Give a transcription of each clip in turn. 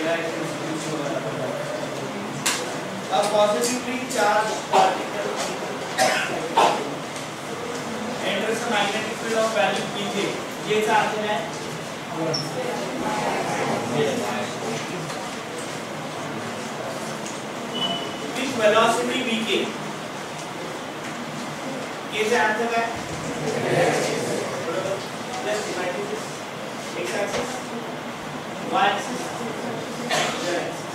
A positively charged particle enters the magnetic field of value Pj. ये चा अर्थ है with velocity vk. ये चा अर्थ है just imagine this x axis y axis z axis.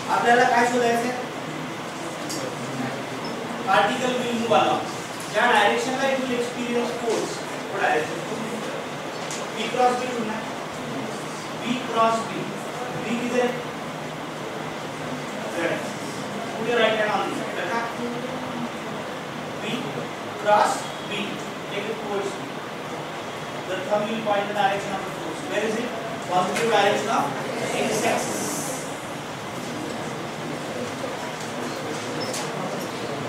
आपल्याला काय शोधायचं पार्टिकल विल मूव अलॉन्ग ज्या डायरेक्शनला इट विल एक्सपीरियंस फोर्स वो डायरेक्शन v क्रॉस b ढूंढना v क्रॉस b v किधर है z put your right hand on this रखा v cross b take a force the thumb will point the direction of the force where is it positive direction of x axis.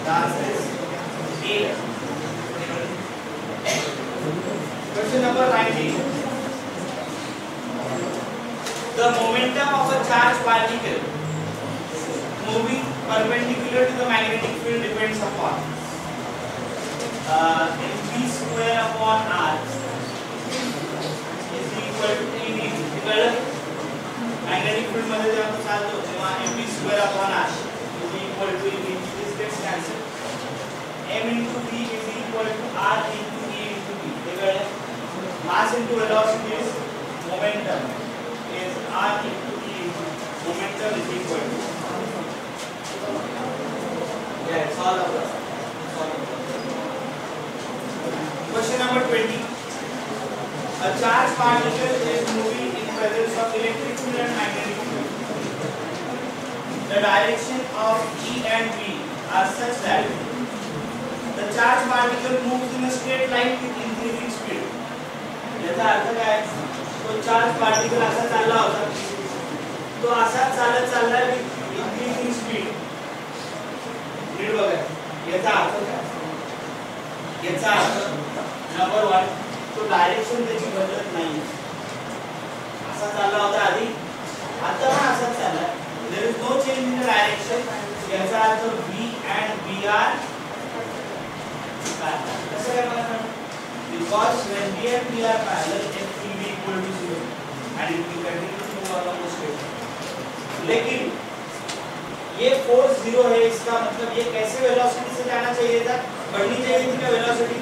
The answer is A. Question number 19. The momentum of a charged particle moving perpendicular to the magnetic field depends upon mv square upon r is equal to E equal magnetic field मध्ये जेव्हा तो चालतो तेव्हा mv square upon r is equal to E. This gets cancelled. m into v is equal to r into e into v. equal mass into velocity is momentum is r into e into momentum is equal to yeah it's all over. Question number 20. A charged particle is moving in presence of electric field and magnetic field. The direction of e and v are such that the charged particle moves in a straight line with increasing speed. याचा अर्थ काय तो charge particle असा चालला होता तो असा चालत चालला with increasing speed. नीट बघा याचा अर्थ काय याचा अर्थ नंबर 1 तो डायरेक्शन त्याची बदलत नाही असा चालला होता आधी आता पण असाच चालला there is no change in the direction याचा अर्थ v and v are कसं काय मला because when v and v are parallel then v will be equal to 0 and it will continue to move along the straight. लेकिन ये force 0 है इसका मतलब ये कैसे वेलोसिटी से जाना चाहिए था बढ़नी चाहिए थी क्या वेलोसिटी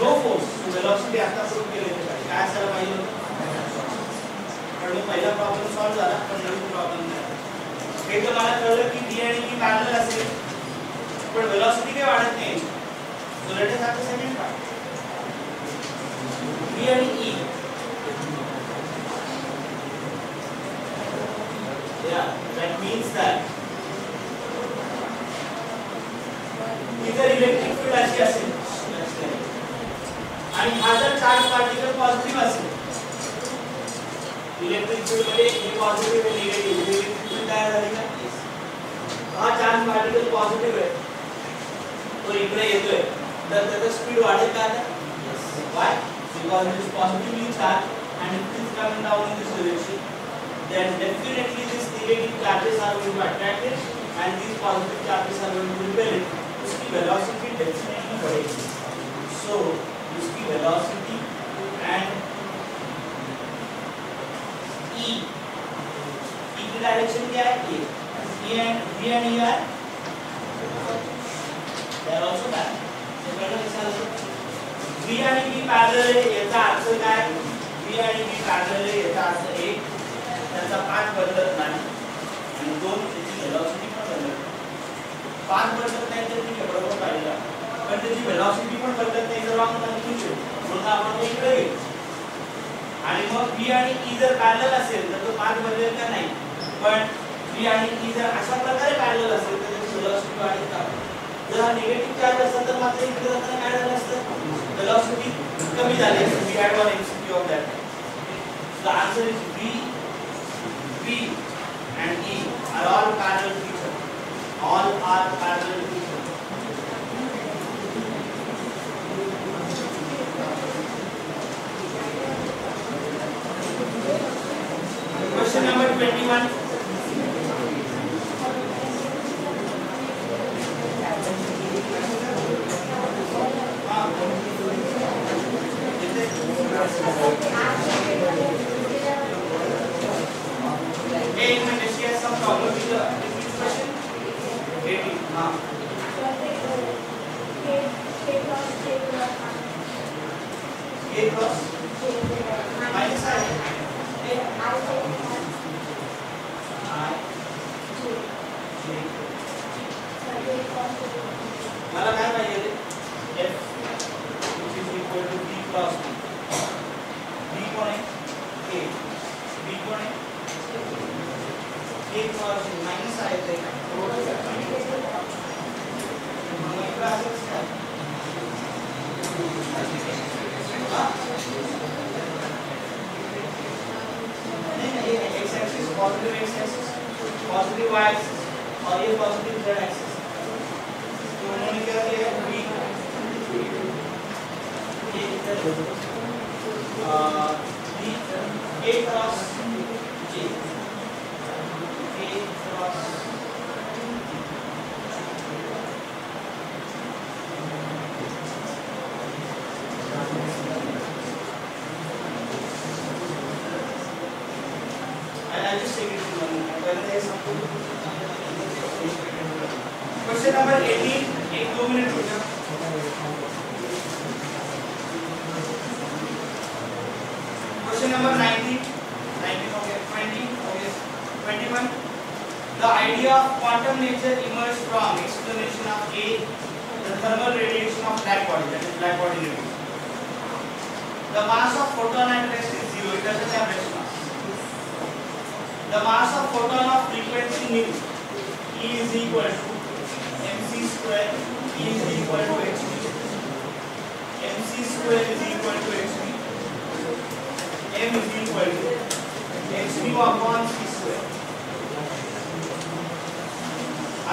नो फोर्स वेलोसिटी आता प्रूव केले थे काय असायला पाहिजे होतं पण पहिला प्रॉब्लेम सॉल्व झाला पण नवीन प्रॉब्लेम नाही हे तर मला कळलं की d आणि e पॅरलल असेल पण वेलोसिटी काय वाढत नाही so let us have the second part v आणि e yeah that means that इधर इलेक्ट्रिक फील्ड अशी असेल आणि हा जर चार्ज पार्टिकल पॉझिटिव्ह असेल इलेक्ट्रिक फील्ड मध्ये हे पॉझिटिव्ह आणि निगेटिव्ह इलेक्ट्रिक फील्ड तयार झाली का हा चार्ज पार्टिकल पॉझिटिव्ह आहे तो इकडे येतोय तर त्याचा स्पीड वाढेल का आता why because it is positively charge and it is coming down in this direction then definitely these negative charges are going to attract it and these positive charges are going to repel it. उसकी velocity definitely बढ़ेगी. So उसकी velocity and e की direction क्या है e and v and e are they are also parallel. v आणि e parallel है याचा अर्थ काय v आणि e parallel है याचा अर्थ एक त्याचा पाथ बदलत नाही आणि दोन त्याची velocity पण बदलत पाथ बदलत नाही तर ठीक आहे बरोबर पाहिजे पण त्याची velocity पण बदलत नाही जर आपण सांगितलं म्हणून आपण ते इकडे घेऊ आणि मग v आणि e जर पॅरलल असेल तर तो पाथ बदलेल का नाही पण v आणि e जर अशा प्रकारे पॅरलल असेल तर त्याची velocity वाढेल का जर हा निगेटिव्ह चार्ज असेल तर मात्र इकडे जाताना काय झालं असतं velocity कमी झाली असते we had one MCQ of that. The answer is V and E are all parallel to each other. All are parallel to each other. 21 एक minute she has some problem with the question 18 हाँ a cross minus I मला काय पाहिजे f which is equal to b cross b कोण आहे a b कोण आहे a cross minus I आहे x axis positive x axis positive y axis और ये positive z axis तो उन्होंने क्या किया b a cross j a cross I'll just take it to one. Question number 18. एक 2 मिनट रुक जाओ. Question number 19. 19 okay. 20 okay. 21. The idea of quantum nature emerged from explanation of A, the thermal radiation of black body, that is black body radiation. The mass of photon at rest is 0. It doesn't have rest mass. The mass of photon of frequency nu E is equal to mc square. E is equal to hv. mc square is equal to hv. m is equal to h nu upon c square.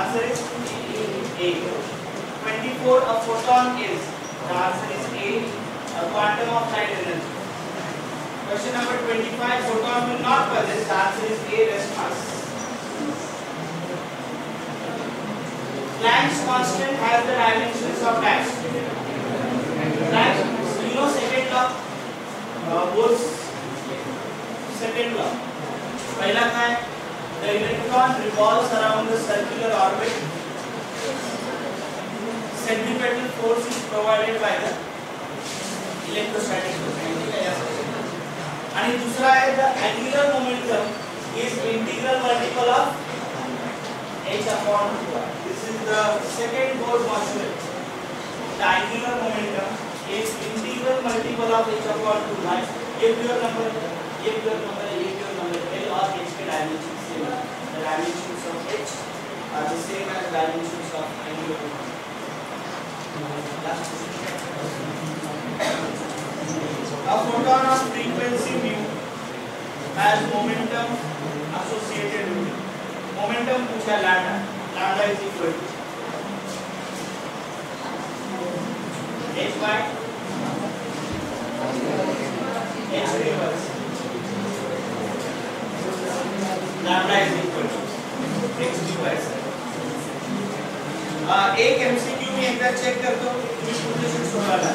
Answer is A. 24. A photon is. The answer is A. A quantum of light energy. Question number 25. Photon will not possess. The answer is A. Rest mass. Planck's constant has the dimensions of dash. Planck, you know second law. Bohr's second law. पहला क्या है? The electron revolves around the circular orbit. Centripetal force is provided by the electrostatic potential. आणि दूसरा है the angular momentum is integral multiple of h upon 2r. This is the second Bohr's postulate. The angular momentum is integral multiple of h upon 2r. ये pure number है, ये pure number है, ये pure number है. L और h के dimensions same है. The dimensions of h are the same as dimensions of angular momentum. A photon of frequency mu has momentum associated with it. Momentum पूछा lambda. Lambda is equal to h by h reverse. Lambda is equal to h reverse. एक MCQ में एक बार check कर दो. तुम्हें पूछने से सोलह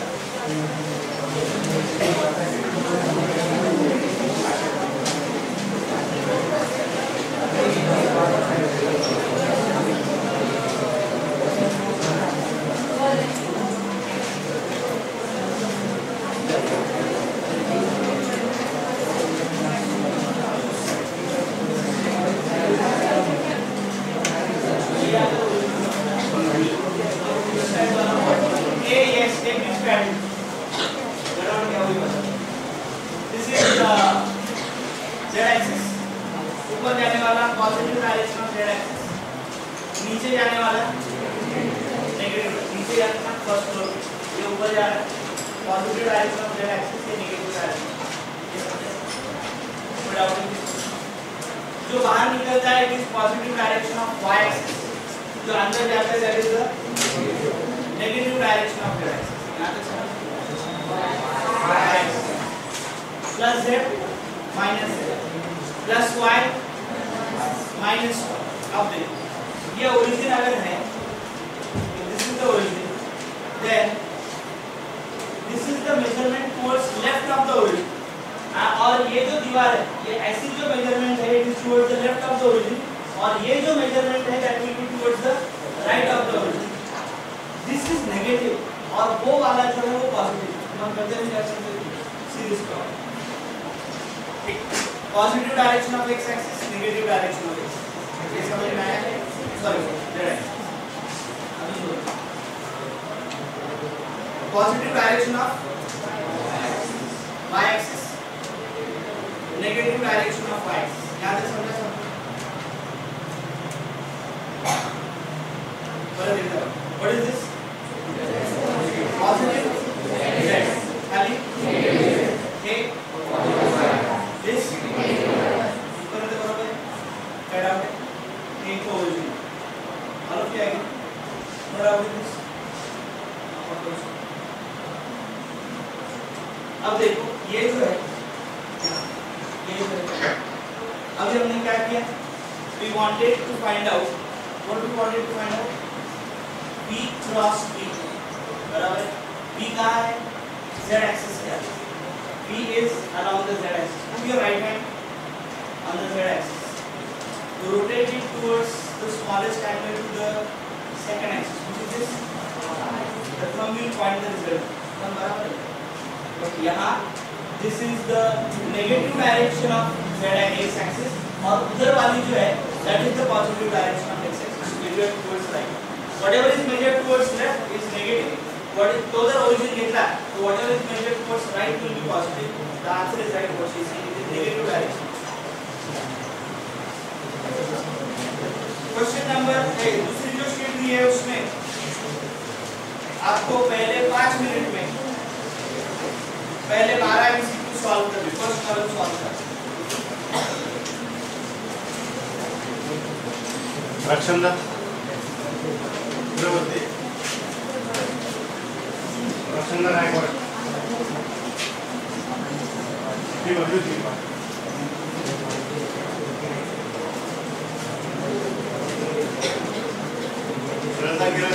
नीचे जाने वाला नेगेटिव, नीचे जाना फर्स्ट फ्लोर, ये ऊपर जा रहा है positive direction of Z axis, ये नेगेटिव डायरेक्शन. जो बाहर निकल जाए it is positive direction of Y axis, जो अंदर जाता है that is the negative direction of Z axis. यहां तक समझ plus Z minus Z plus Y -1। अब देखो ये ओरिजिन अगर है, this is the origin, then this is the measurement towards left of the origin. और ये जो दीवार है, ये ऐसी जो मेजरमेंट है it is towards the left of the origin, और ये जो मेजरमेंट है that will be towards the right of the origin. This is negative और वो वाला जो है वो पॉजिटिव। हम मेजर नहीं कर सकते सीरीज का positive direction of x axis, negative direction of x. ये समझ में आया? Sorry positive direction of y axis, negative direction of y axis. याद है? समझा सब? What is this? Positive z, खाली a, this ऊपर से बराबर क्या डाउट है? a को ओरिजिन मालूम क्या है? बराबर this। अब देखो ये जो है, ये जो है, अभी हमने क्या किया? We wanted to find out, what we wanted to find out? P cross P बराबर है, P कहाँ है? Z एक्सिस पे है। P is along the Z axis. Put your right hand on the Z axis. You rotate it towards the smallest angle to the second axis, which is this. The thumb will point the result. thumb बराबर है। But यहाँ this is the negative direction of Z axis, और उधर वाली जो है that is the positive direction of X axis, measured towards right. Whatever is measured towards left is negative. What is तो the origin घेतला, so whatever is measured towards right will be positive. The answer is right. What she is saying is negative direction. Question number 8, दूसरी जो sheet दी है उसमें आपको पहले 5 minute में पहले 12 MCQ सॉल्व करने, फर्स्ट प्रॉब्लम सॉल्व करना। रक्षंदा प्रवृत्ति रक्षंदा नायकवाड ही बदलू थी रंदा गिरा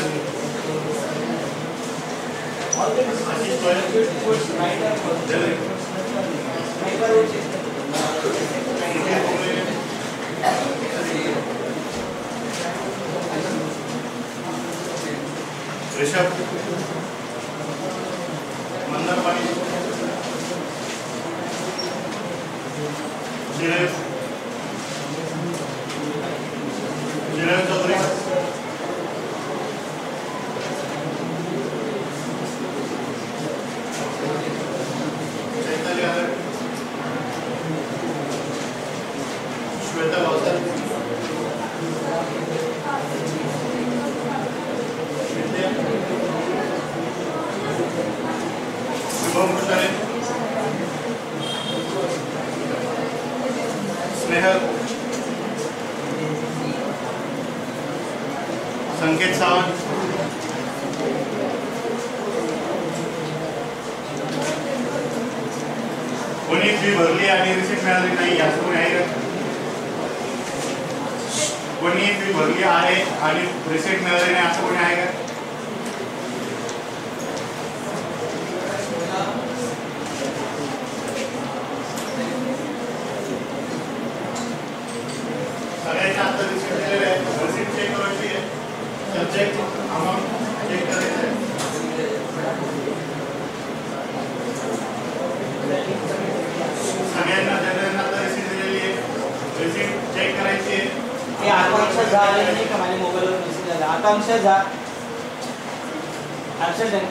All the discussion towards right or positive. Right or Rishabh मंदरपानी जिलेब चौधरी चैतन्य यादव श्वेता वासर स्नेहल संकेत सावंत कोणी फी भरली आणि रिसिप्ट मिळाली नाही असं कोणी आहे का? कोणी फी भरली आहे आणि रिसिप्ट मिळाली नाही असं कोणी आहे का? सगळ्यांना आता रिसिप्ट दिलेले आहे, रिसिप्ट चेक करायची आहे, सब्जेक्ट अमाउंट चेक करायचं आहे। सगळ्यांना ज्यांना आता रिसिप्ट दिलेली आहे, रिसिप्ट चेक करायची आहे। हे आकांक्षा झाले नाही का? माझ्या मोबाईलवर मेसेज आला, आकांक्षा झा आन्सर दे।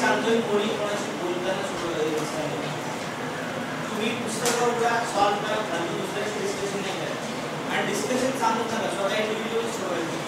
सांगतोय कोणी कोणाशी बोलताना सोडवायचं. तुम्ही पुस्तकावर सॉल्व करा, आणि दुसऱ्याशी डिस्कशन नाही करायचं. आणि डिस्कशन सांगू नका, स्वतः individual सोडवायचं.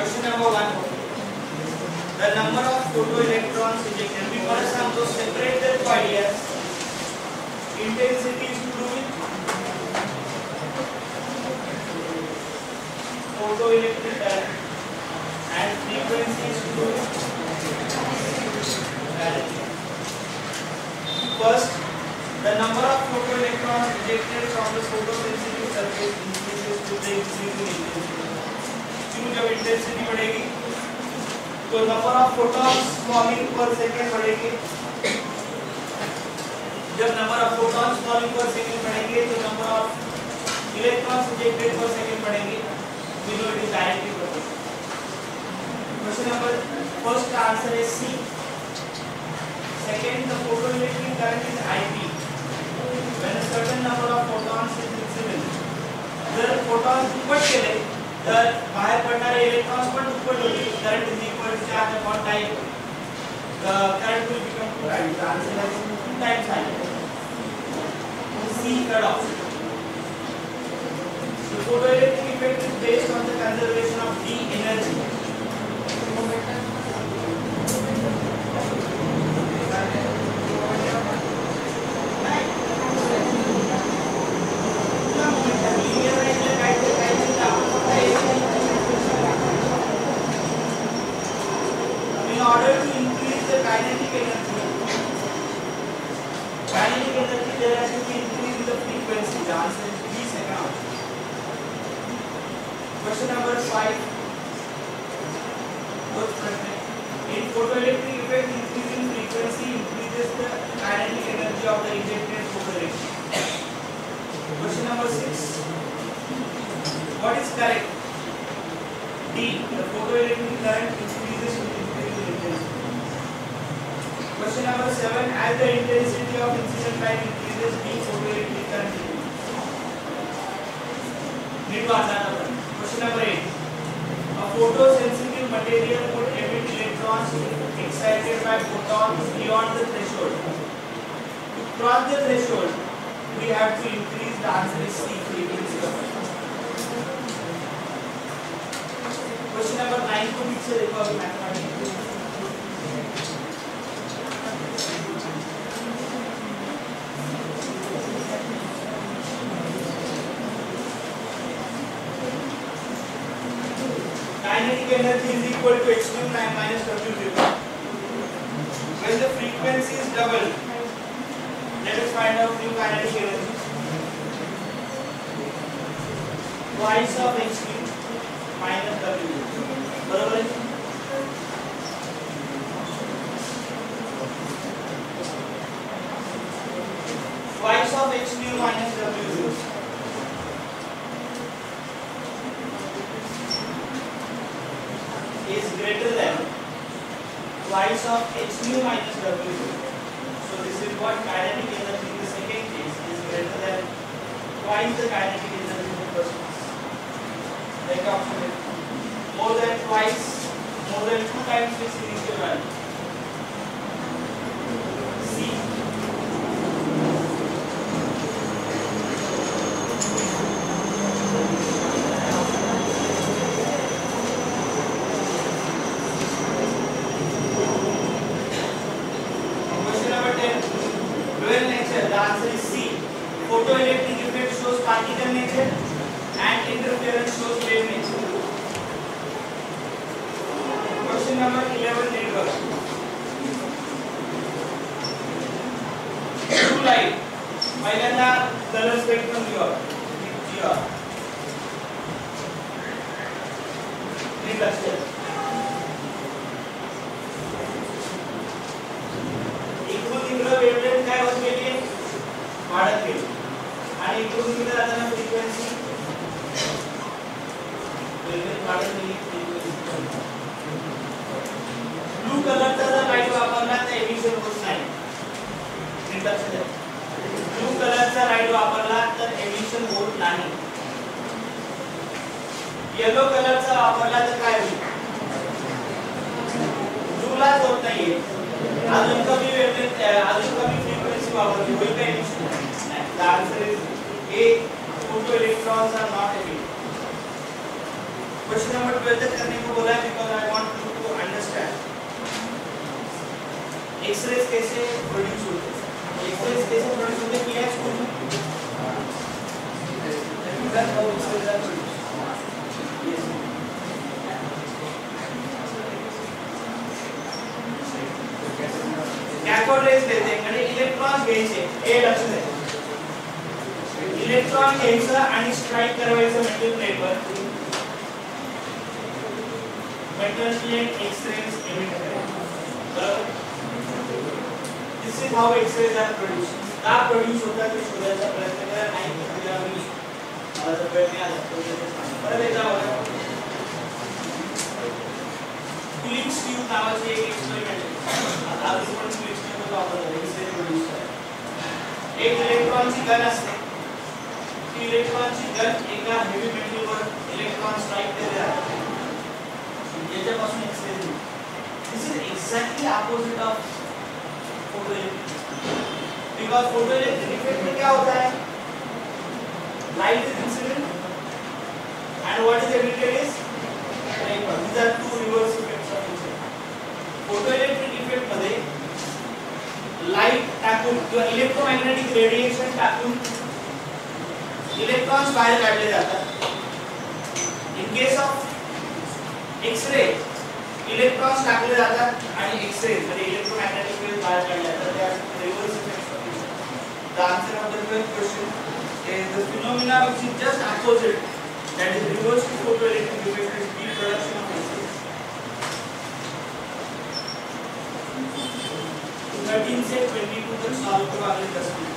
Question number 1. The number of photoelectrons ejected. We first have to separate the two ideas. Intensity is to do with photoelectric current, and frequency is to do with current. First, the number of photoelectrons ejected from the photosensitive surface increases with the increase in intensity. जब intensity बढ़ेगी तो number of photons falling per second बढ़ेगी. जब number of photons falling per second बढ़ेंगे तो number of electrons ejected per second बढ़ेंगे. Below it is directly proportional. Question number first answer is C. Second, the photoelectric current is IP when a certain number of photons is visible. जर photons दुप्पट केले तर बाहेर पडणारे electrons पण दुप्पट होतील. Current is equal to charge upon time. The current will become 2 times. The answer is 2 times higher. C cut off. The photoelectric effect is based on the conservation of D energy. In order to increase the kinetic energy, there has to be increase in the frequency. The answer is B, second option. Question number 5. In photoelectric effect, increasing frequency increases the kinetic energy of the ejected photoelectric. Question number 6. What is correct? D. The photoelectric current increases with Question number 7. As the intensity of incident light increases, the photoelectric current increases. Need to answer that one. Question number 8. A photosensitive material would emit electrons excited by photons beyond the threshold. To cross the threshold, we have to increase the answer is C, frequency of light. Question number 9 को पीछे देखो अभी mathematics. Kinetic energy is equal to h nu minus w0. When the frequency is doubled, let us find out new kinetic energy. Twice of h nu minus w0. बराबर है? Twice of h nu minus w0 is greater than twice of h nu minus w0. So this is what kinetic energy in the second case is greater than twice the kinetic energy in the first case. Like option A. More than twice, more than 2 times its initial value. C. Question number 10. Dual nature. The answer is C. Photoelectric effect shows particle nature and interference shows wave nature. Question number 11 network. Blue light. पहिल्यांदा color spectrum लिहा. NEET लक्ष द्या. इकडून तिकडे wavelength काय होत गेली वाढत गेली आणि इकडून तिकडे जाताना फ्रिक्वेन्सी वेवलेंथ वाढत गेली. ब्लू कलरचा जर लाईट वापरला तर एमिशन होत नाही. ब्लू कलरचा लाईट वापरला तर एमिशन होत नाही. येलो कलरचा वापरला तर काय होईल? ब्लूला होत नाहीये. अजून कमी वेवलेंथ अजून कमी फ्रिक्वेन्सी वापरली होईल का एमिशन? नाही. The answer is A. Photoelectrons are not emitted. Question number 12 तक करने को बोला है because I want you to understand X rays कैसे प्रोड्यूस होते हैं. एक्सरेज कैसे प्रोड्यूस होते हैं किया है स्कूल में. कैथोड रेज देते हैं आणि इलेक्ट्रॉन घ्यायचे. हे लक्ष द्या. इलेक्ट्रॉन घ्यायचं आणि स्ट्राइक करायचं मेटल प्लेटवर. मेटल प्लेट एक्सरेज एमिट करेल. बरोबर. This is how X-rays are produced. का प्रोड्यूस होता है तो शोधायचा प्रयत्न करा. नाही तर मी मला जर वेळ मिळाला तर ते सांगेन. परत एकदा बघा. क्लिप्स ट्यूब नावाची एक एक्सपेरिमेंट आहे. आता आपण क्लिप्स ट्यूब वापरतो X-ray प्रोड्यूस करायला. एक इलेक्ट्रॉनची गन असते. ती इलेक्ट्रॉनची गन एका हेवी मेटलवर इलेक्ट्रॉन स्ट्राइक केले जातात. याच्यापासून X-ray मिळतो. This is exactly opposite of photoelectric. Because photoelectric effect में क्या होता है? Light is incident and what is emitted is electron. These are two reverse effects of incident. Photoelectric effect मध्ये light टाकून किंवा electromagnetic radiation टाकून electrons बाहेर काढले जातात. In case of X-ray electrons टाकले जातात आणि एक्स-रे म्हणजे इलेक्ट्रोमॅग्नेटिक वेव्ह बाहेर काढल्या जातात. त्या reverse effects of it. The answer of the 12th question is the phenomena which is just opposite, that is reverse to photoelectric effect is the production of X-ray. 13 से 22 तक solve करो अगले 10 minute.